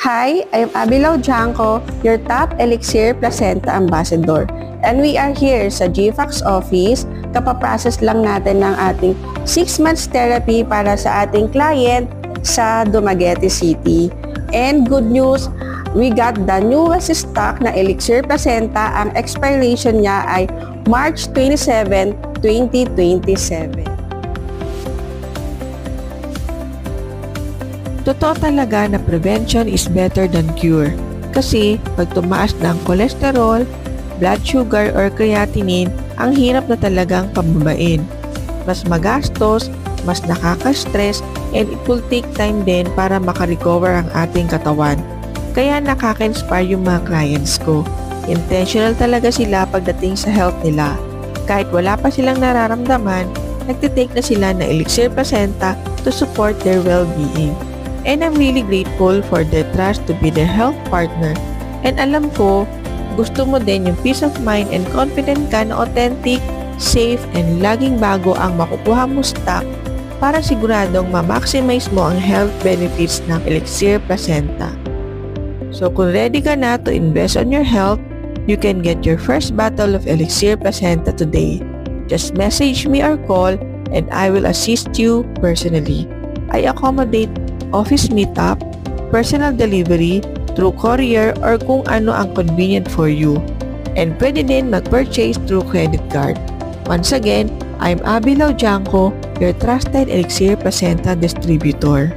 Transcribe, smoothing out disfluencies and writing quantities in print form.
Hi, I'm Abilaw Janko, your top Elixir Placenta Ambassador. And we are here sa GFAX office. Kapaprocess lang natin ng ating 6 months therapy para sa ating client sa Dumaguete City. And good news, we got the newest stock na Elixir Placenta. Ang expiration niya ay March 27, 2027. Totoo talaga na prevention is better than cure. Kasi pag tumaas ng cholesterol, blood sugar or creatinine, ang hirap na talagang pababain. Mas magastos, mas nakaka-stress, and it will take time din para makarecover ang ating katawan. Kaya nakaka-inspire yung mga clients ko. Intentional talaga sila pagdating sa health nila. Kahit wala pa silang nararamdaman, nagtitake na sila ng Elixir Placenta to support their well-being. And I'm really grateful for their trust to be their health partner. And alam ko, gusto mo din yung peace of mind and confident ka na authentic, safe, and laging bago ang makukuha mo stock para siguradong ma-maximize mo ang health benefits ng Elixir Placenta. So kung ready ka na to invest on your health, you can get your first bottle of Elixir Placenta today. Just message me or call and I will assist you personally. I accommodate office meetup, personal delivery, through courier or kung ano ang convenient for you. And pwede din mag-purchase through credit card. Once again, I'm Abilaw Janko, your trusted Elixir Placenta distributor.